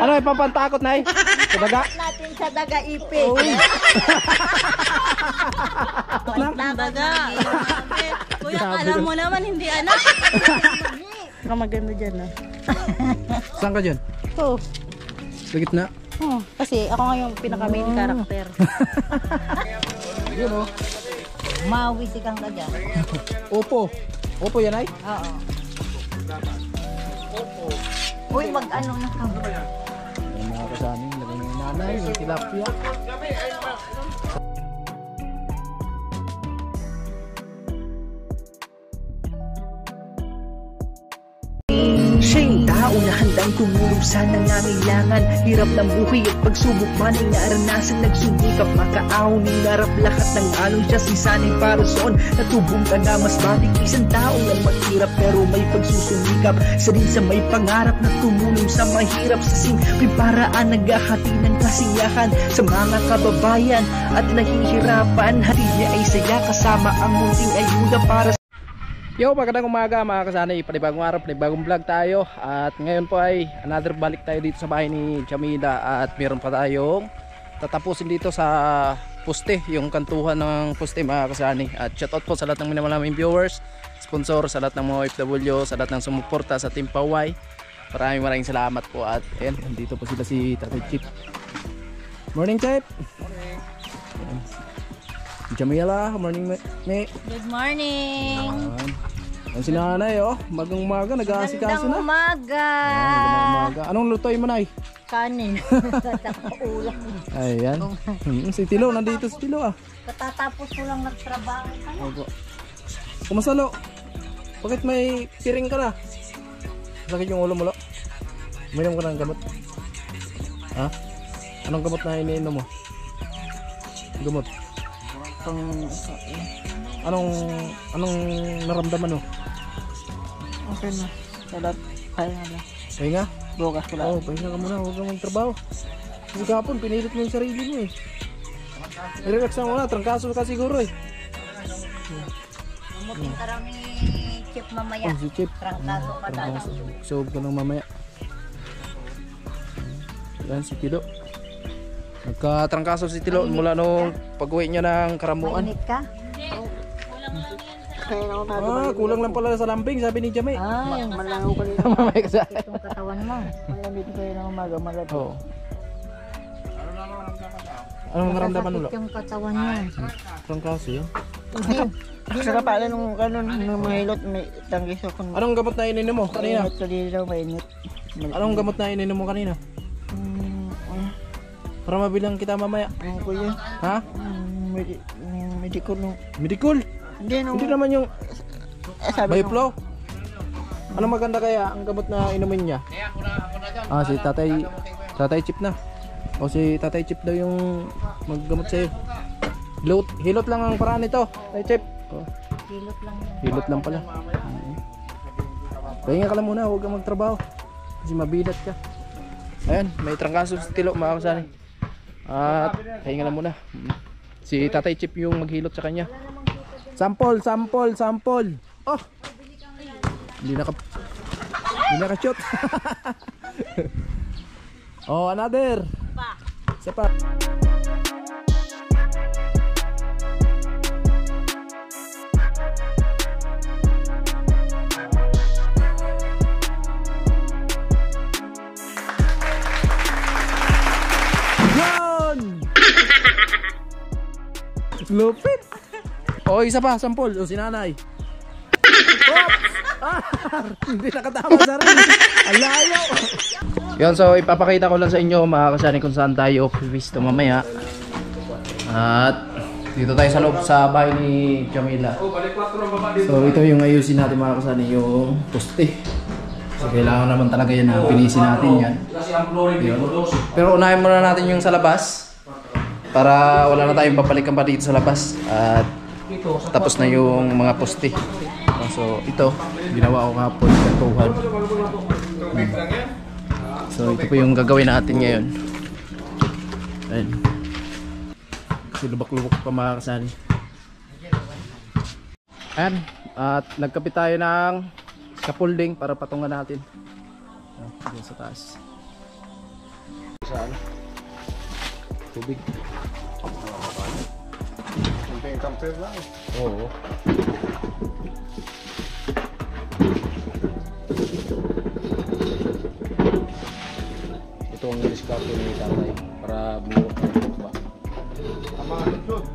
Ano ipapantakot na sa daga? Natin sa daga ipig. Daga. Kuya, alam mo naman hindi anak. Ang maganda dyan ah. Saan ka dyan? Oo. Sa gitna? Oh, kasi ako nga yung pinaka main character. Yun o. Mawisikan ka dyan. Opo. Opo yan ay? Oo. Uy, mag-ano na ka. Yung mga kasanin, lagay ng nanay, yung tilapia. Siya'y tao na handang tumulong sa nangangailangan. Hirap ng buhay at pagsubok man ay naranasan. Nagsumikap makaaon, hinarap lahat ng alon. Siya si sanay para soon, natubong ka na mas matik. Isang taong lang mahirap pero may pagsusumikap. Sa rin sa may pangarap na tumulong sa mahirap. Sa simpleng paraan naghahati ng kasiyahan sa mga kababayan at nahihirapan. Hati niya ay saya kasama ang munting ayuda para sa Yo, magandang umaga mga kasanay, panibagong araw, panibagong vlog tayo. At ngayon po ay another balik tayo dito sa bahay ni Jamila. At meron pa tayong tatapusin dito sa poste, yung kantuhan ng poste mga kasanay. At shoutout po sa lahat ng minamalaming viewers, sponsor, sa lahat ng mga OFW, sa lahat ng sumuporta sa Team Paway. Maraming salamat po. At ayan, dito po sila si Tatay Chip. Morning Chip. Morning. Jamila, morning me. Good morning. Ang sinanay oh, magang umaga nag-aasikaso na. Magandang umaga. Magandang umaga. Anong lutoy mo nay? Kanin. Ulam. Ayan. Si Tilo, nandito si Tilo ah. Katatapos ko lang nagtrabaho. Opo. Kumasalo. Bakit may piring ka na? Sakit yung ulo mo lo? Uminom ka ng gamot? Ha? Anong gamot na iniinom mo? Gamot? Anong naramdaman mo? Okay na. Salat. Kaya na. Pahinga? Bukas ko lang. Oo, pahinga ka muna. Huwag kang magtrabaho. Kasi kapon, pinilit mo yung sarili mo eh. I-relax na muna. Trangkaso ka siguro eh. Umuting ka raw ni Chip mamaya. Oh, si Chip. Trangkaso ka daw. Sob ka ng mamaya. Yan si Tilo. Nagkatrangkaso si Tilo mula nung pag-uwi niya ng Karamuan. Mainit ka? Kulang lang pala sa lambing, sabi ni Jamay. Ay, malangaw ka nito. Mamay ka sa Itong katawan mo. Malamit kayo ng umaga, malamit. Oo. Anong naramdaman mo lo? Yung katawan niya. Trangkaso yan. Saka pala nung mahilot, may tanggis ako. Anong gamot na ininom mo kanina? Mainit ka dito, mainit. Anong gamot na ininom mo kanina? Para mabilang kita mamaya. Ano ko yun? Ha? Medicol. Medicol? Hindi naman yung Biflow. Ano maganda kaya ang gamot na inumin niya? Si Tatay Chip na. O si Tatay Chip daw yung maggamot sa'yo. Hilot lang ang paraan nito, Tatay Chip. Hilot lang. Hilot lang pala. Pahinga ka lang muna, huwag kang magtrabaho. Kasi mabilat ka. Ayan, may trangkaso sa Tilo mga kasani. At pahinga lang muna. Si Tatay Chip yung maghilot sa kanya. Sample. Oh! Hindi naka-shoot. Oh, another. Isa pa. Lupit. Oh, isa pa, sampol. O, si nanay. Hindi nakatama sa rin. Ang layo. Yun, so ipapakita ko lang sa inyo mga kasani kung saan tayo pipisto mamaya. At dito tayo sa loob sa bahay ni Jamila. So ito yung ayusin natin mga kasani, yung poste. So kailangan naman talaga yan na pinisin natin yan. Yun. Pero unahin muna natin yung sa labas para wala na tayong papalikan pa dito sa labas. At tapos na yung mga poste. So ito, ginawa ko kapon kantuhan. So ito po yung gagawin natin ngayon. Ayun. Kasi lubak-lubak pa mga kasani. Ayan. At nagkapit tayo ng scaffolding para patungan natin. Dito sa taas. Sa ano? Tubig. Kunting tamper lang. Oo. Ito ang discount ni tatay para bumuot ng buhok ba. Ang mga itlog.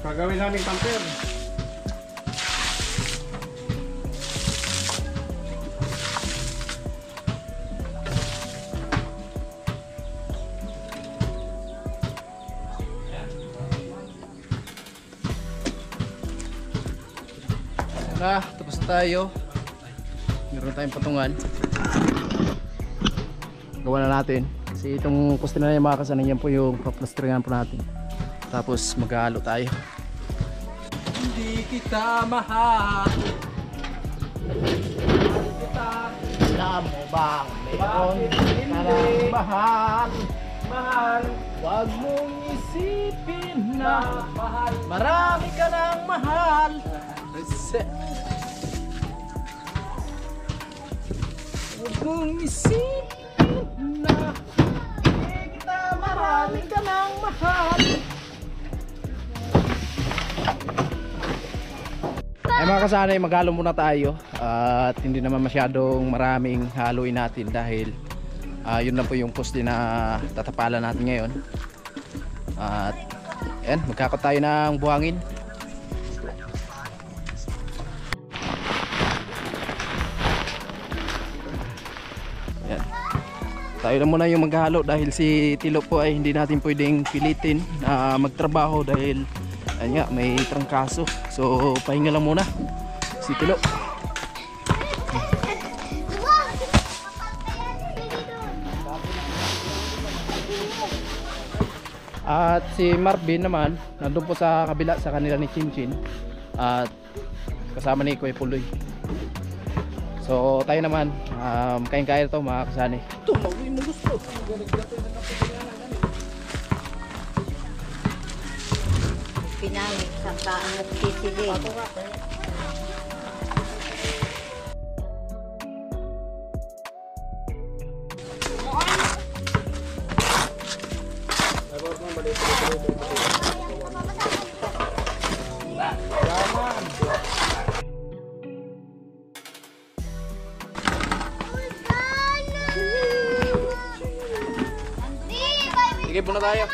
Gagawin namin tamper. Na, tapos na tayo. Meron tayong patungan. Gawa na natin. Kasi itong poste na yung mga kasanay, yan po yung paplastringan po natin. Tapos maghalo tayo. Hindi kita mahal. Alam mo bang meron ka ng mahal? Mahal. Huwag mong isipin na marami ka ng mahal. Huwag mong isipin na kita marami ka ng mahal. Ay mga kasanay, maghalo muna tayo at hindi naman masyadong maraming haluin natin dahil yun lang po yung poste na tatapalan natin ngayon. At yan, magkakot tayo ng buhangin. Yan. Tayo lang muna yung maghalo dahil si Tilo po ay hindi natin pwedeng pilitin na magtrabaho dahil ayun nga, may trangkaso. So pahinga lang muna si Tilo. At si Marvin naman nandun po sa kabila sa kanila ni Chinchin at kasama ni Kuya Puloy. So tayo naman kain-kain ito mga kasani. Ito, mawin mo gusto. Pinamit sa kaangat sisili. Sige, muna tayo.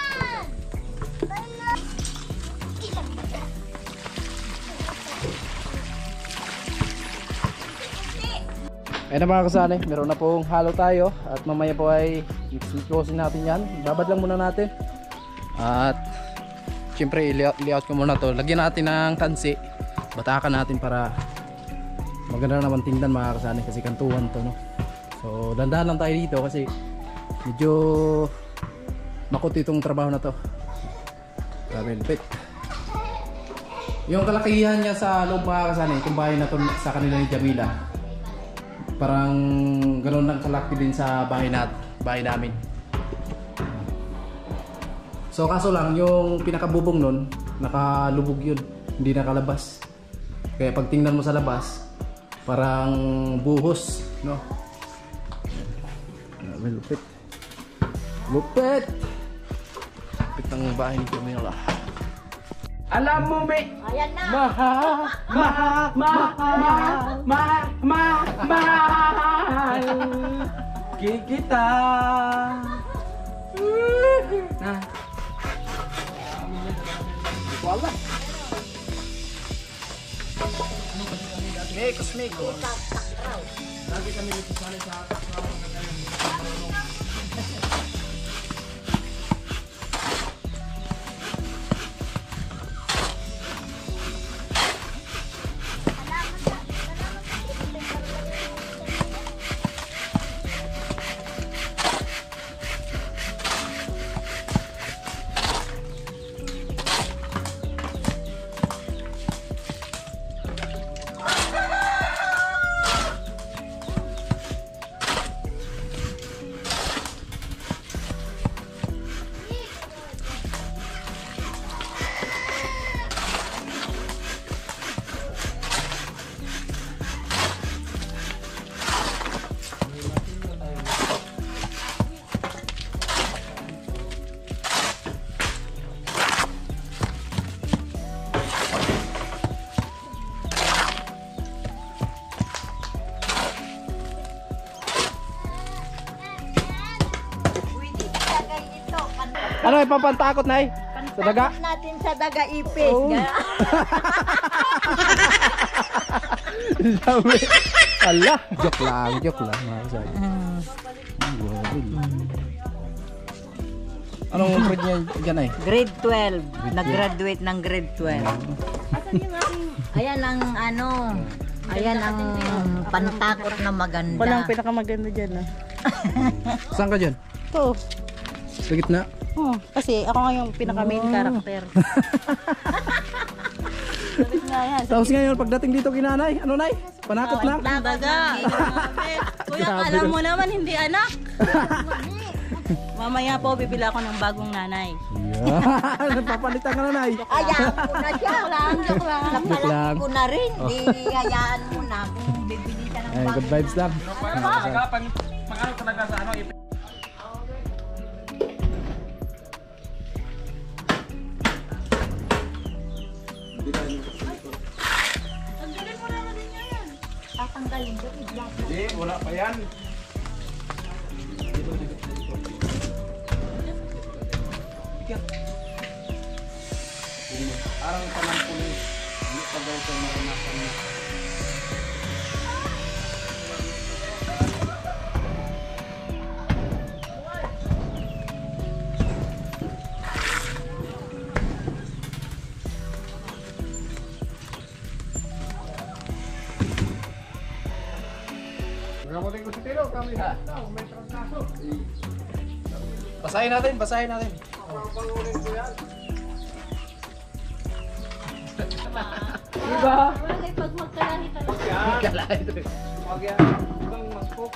Ayun na mga kasali, meron na pong halo tayo at mamaya po ay i-closing natin yan. Babad lang muna natin. At syempre i-layout ko muna to. Lagyan natin ng tansi. Batakan natin para maganda naman tingnan mga kasali kasi kantuhan to, no? So dandahan lang tayo dito kasi medyo makuti itong trabaho na to. Grabe lupit. Yung kalakihan niya sa loob mga kasali, itong bahay na to sa kanila ni Jamila, parang ganoon lang kalaki din sa bahay namin. So kaso lang yung pinakabubong nun nakalubog yun, hindi nakalabas. Kaya pag tingnan mo sa labas parang buhos, no? Lupit. Lupit ng bahay ni Jamila. Alam mo may mahal kita na wala. Mekos. Lagi kami nagsasanay sa takraw. Ano yung pampantakot, Nay? Sa daga? Pantakot natin sa daga ipis. Oh. Sabi. Ala, joke lang. Mga kasali. Anong grade niya dyan, Nay? Grade 12. Nag-graduate ng grade 12. Ayan ang ayan ang pantakot na maganda. Walang pinakamaganda dyan. Saan ka dyan? Ito. Sa gitna? Kasi ako nga yung pinaka-main character. Sabi nga yan. Tapos ngayon, pagdating dito kina Nay, ano Nay? Panakot lang? Daga. Kuya, alam mo naman, hindi anak. Mamaya po, bibili ako ng bagong nanay. Yeah. Napapalitan ka na, Nay. Hayaan mo na siya. Joke lang. Napalaki ko na rin. Di hayaan mo na kung bibili ka ng Ay, good vibes lang. Pag-ano talaga sa ano, tatanggalin ko. Hindi, wala pa yan. Arang tanang pulis. Hindi pa daw ito maranasan niya. Pagkamutin ko si Tiro, kami may trangkaso. Basahin natin. Diba? Bagay pag magkalahi tayo. Magkalahit. Pag yan, ibang magpok.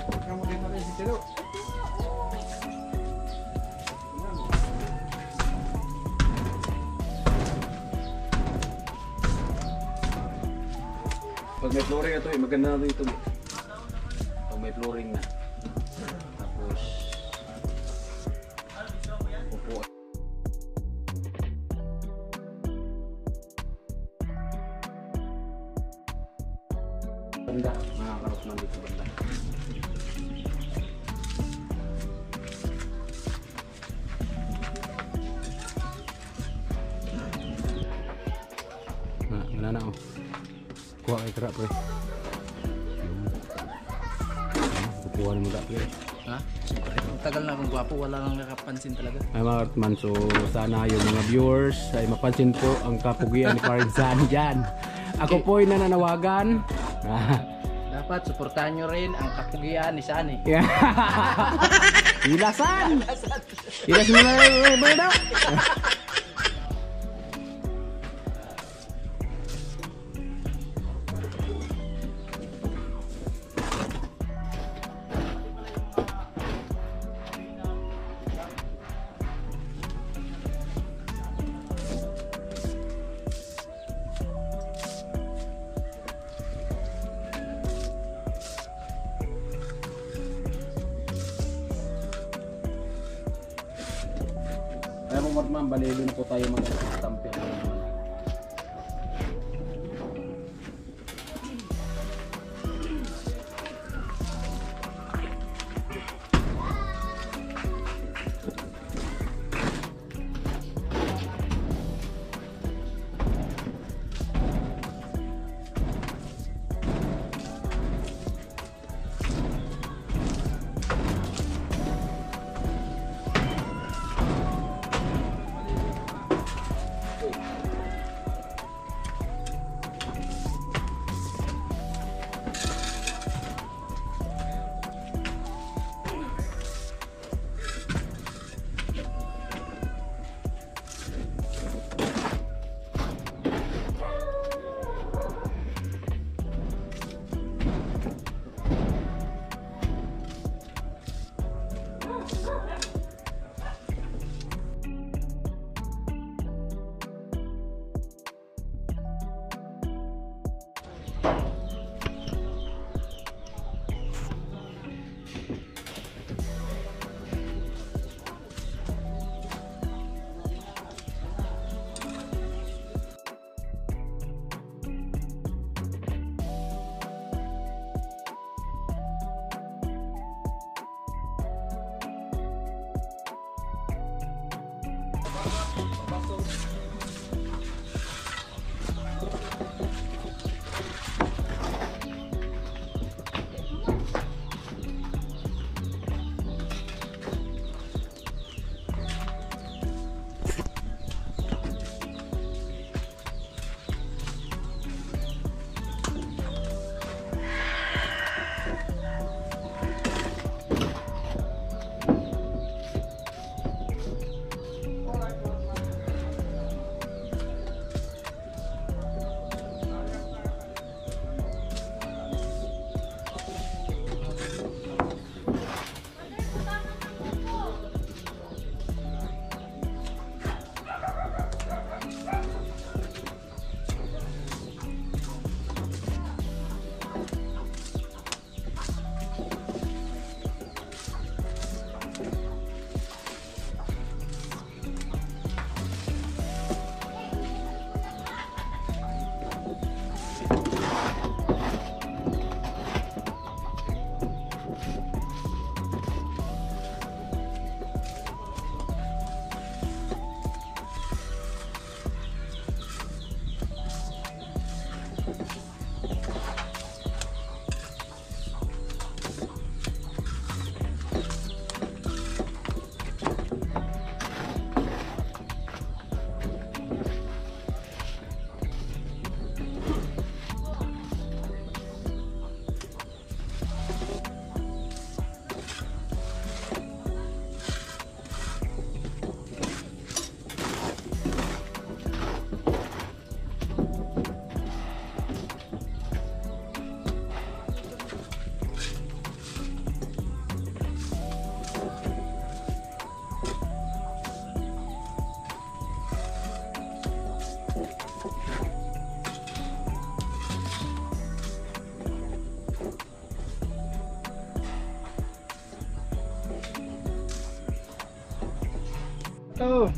Pagkamutin natin si Tiro. Pag may flooring ito, maganda na ito. Pag may flooring na. Tapos upo. Banda, makakarap na dito banda. Wala na oh. Kuha kay kerap pre. Kukuha mo da pre. Ha? Tagal na akong gwapo, wala nang nakapansin talaga. Ay mga Katman, so sana yung mga viewers ay mapansin po ang kapugian ni Parinsan dyan. Ako po ay nananawagan. Dapat suportahan nyo rin ang kapugian ni Sani. Ilasan! Ilasan mo na daw! Kaya mo man, balilo na po tayo mag-stamp yan.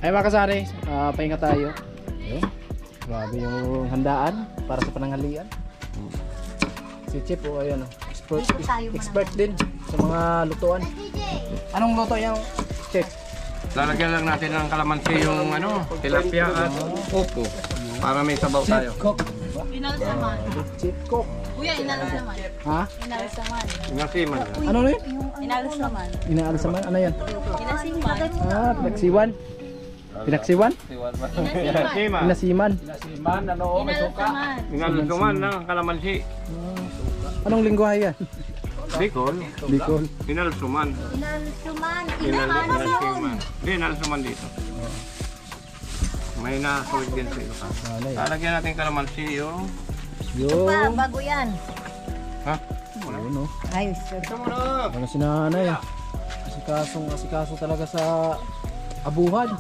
Ay mga kasari, pahinga tayo. Ayun. Grabe yung handaan para sa pananghalian. Si Chip, ayun, expert din sa mga lutuan. Anong luto yung Chip? Lalagyan lang natin ng kalamansi yung tilapia at upo para may sabaw tayo. Inalsaman. Chip cook. Kuya, inalsaman. Ha? Inalsaman. Ingasiman. Ano yun? Inalsaman. Inaalsaman? Ano yan? Inasiman. Pinaksiwan. Pinaksiwan? Ingasiman. Pinasiman. Inalsaman. Inalsuman ng kalamansi. Anong lingwahe yan? Bicol. Bicol. Inalsuman. Inalsuman. Inalsuman. Hindi, inalsuman dito. May nasulit din sa ilo ka. Lalagyan natin kalamansi yung... Pa, bago yan. Ha? Ayun, no? Ayos. Ano si nanay? Asikaso talaga sa abuhan.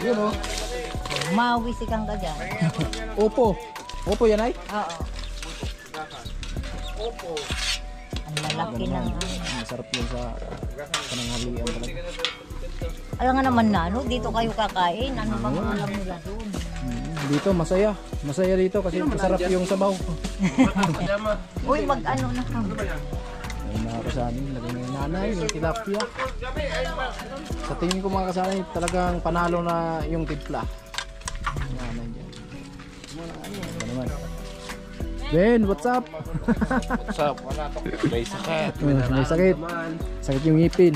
Ayun, no? Mawisikan ka dyan. Opo. Opo yan ay? Oo. Ang lalaki ng Masarap yun sa pananghalian talaga. alam nga naman na, no? Dito kayo kakain. Ano bang alam nila doon? Dito masaya. Masaya dito kasi masarap yung sabaw. Uy, mag-ano na ka. Ayun mga kasani, lagay ng nanay, yung tilapia. Sa tingin ko mga kasani, talagang panalo na yung timpla. Nanay dyan. Ano naman? Ben, what's up? What's up? Wala to. May sakit. May sakit. Sakit yung ngipin.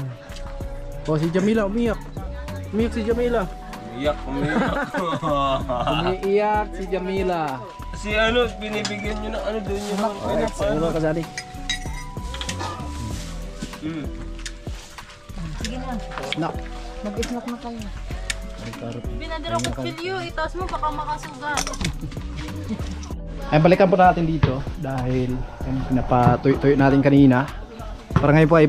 Oh, si Jamila umiyak. Umiyak si Jamila. Umiyak. Umiiyak si Jamila. Si binibigyan nyo ng doon yun. Ano ba kasali? Sige na. Snack. Mag-snack na kayo. Binadira ko pilyo. Itaas mo baka makasugat. Ay, balikan po natin dito dahil pinapatuyo natin kanina. Para ngayon po ay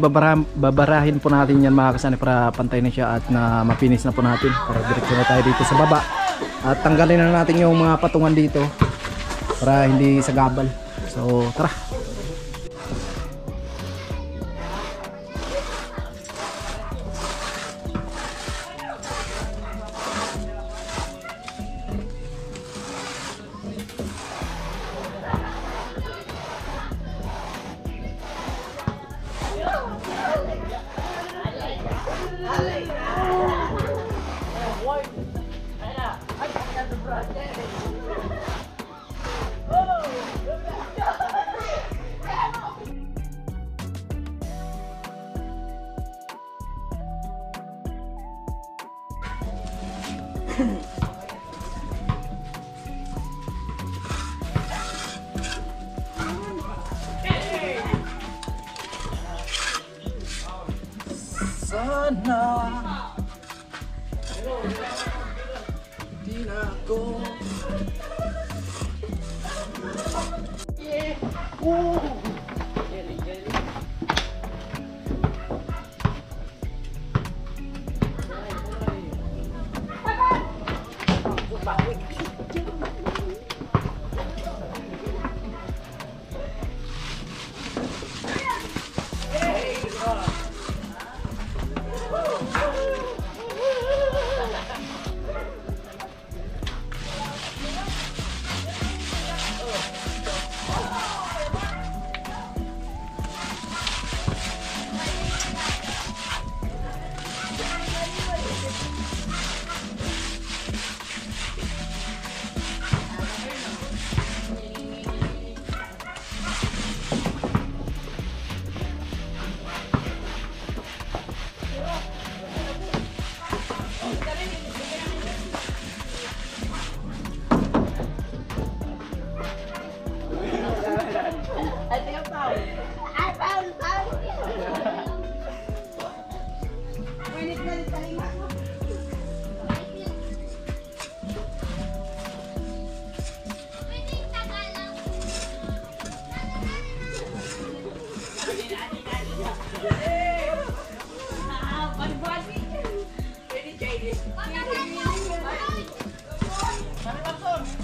babarahin po natin yan mga kasani para pantay na siya at na mapinis na po natin. Para direksyon na tayo dito sa baba. At tanggalin na natin yung mga patungan dito para hindi sagabal. So tara. Sana di na ako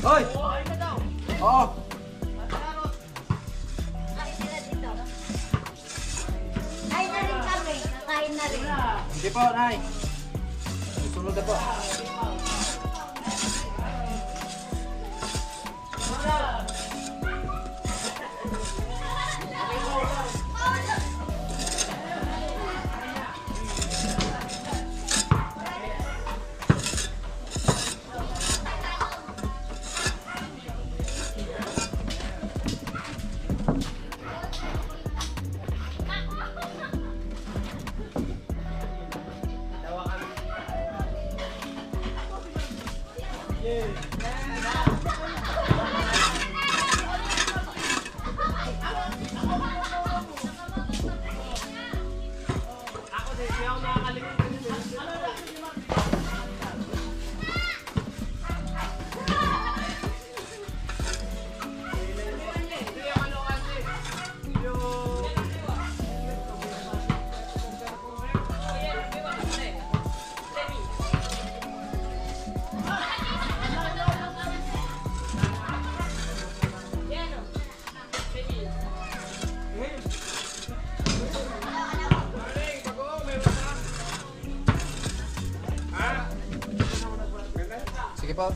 Hoy! Oo! Kain na rin kami. Kakain na rin. Hindi po, Nay. Susunod na po. Sige po.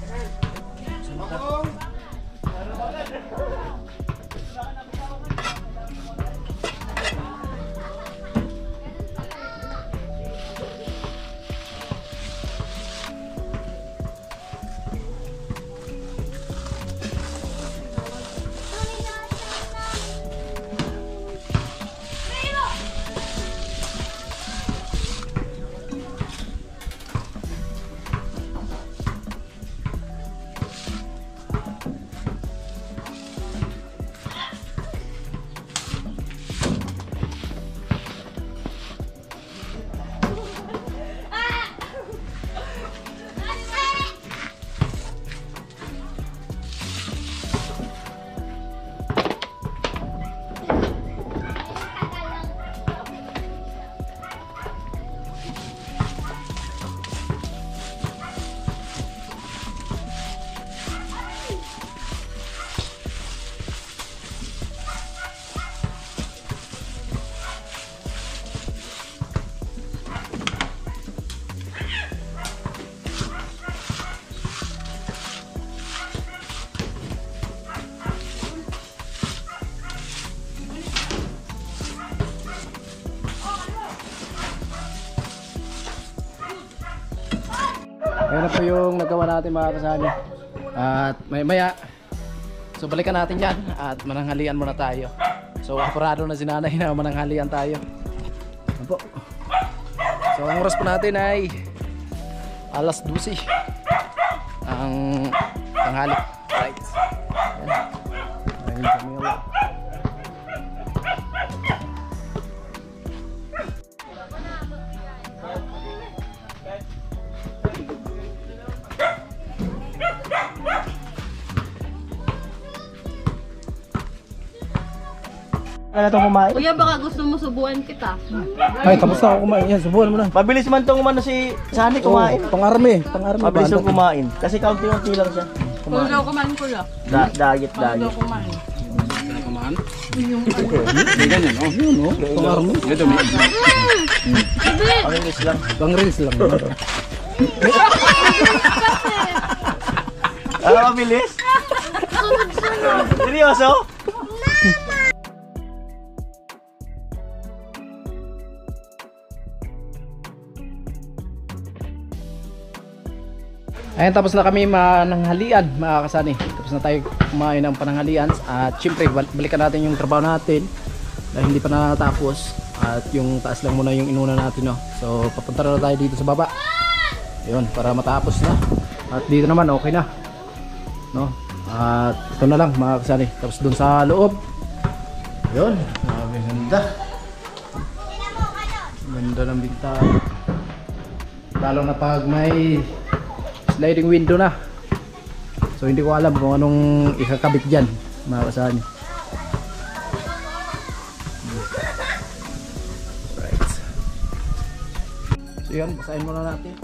Ayan na po yung nagawa natin mga kasani. At maya, so balikan natin yan at mananghalian muna tayo. So aparado na si nanay na mananghalian tayo. Ano po? So ang oras po natin ay alas 12 ang tanghali. Right. Ayan. Camila. Ano itong kumain? Kuya, baka gusto mo subuan kita. Ay, tapos na ako kumain. Yan, subuhan mo na. Mabilis man itong umano si Sunny kumain. Pang-army. Pang-army. Mabilis yung kumain. Kasi kaunti-unti lang siya. Kung daw kumain kuya. Diet. Daw kumain. Kumaan? Yung Ganyan, oh. Yun, no? Pang-army. Ito, may Ang English lang. Pang-reels lang. Mabilis? Seryoso? Ayan, tapos na kami mananghalian mga kasani. Tapos na tayo kumain ng pananghalian. At syempre balikan natin yung trabaho natin dahil hindi pa natapos. At yung taas lang muna yung inuna natin, no? So papunta na tayo dito sa baba. Yun, para matapos na. At dito naman okay na, no? At ito na lang mga kasani. Tapos dun sa loob, yun, ganda. Ganda ng bintana. Lalo na pag may sliding window na. So hindi ko alam kung anong ikakabit dyan mga kasani. Right. So yun, basahin muna natin.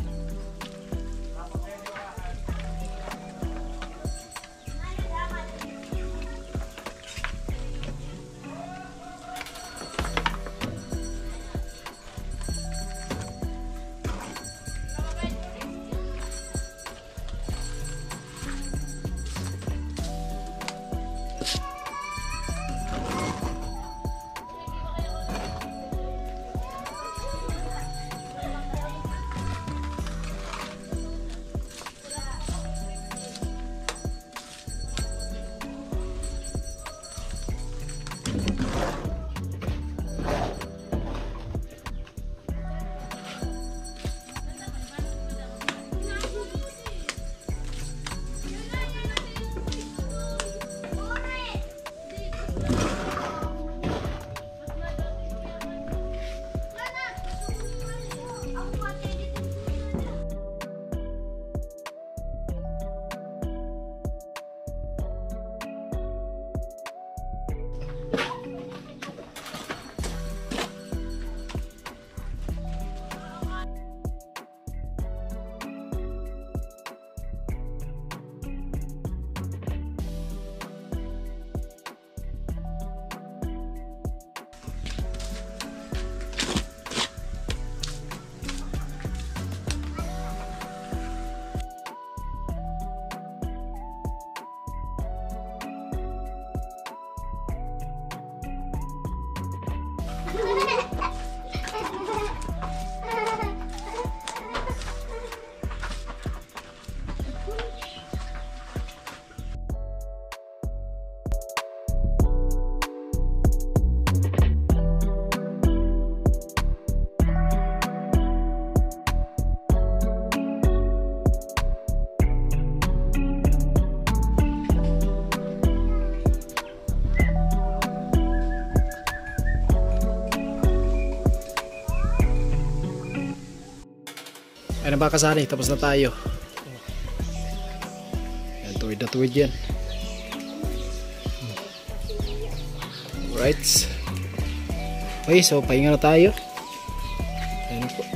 Ay na ba kasali? Tapos na tayo. Yan, tuwid na tuwid yan. Alright. Okay, so pahinga na tayo. Ayan po.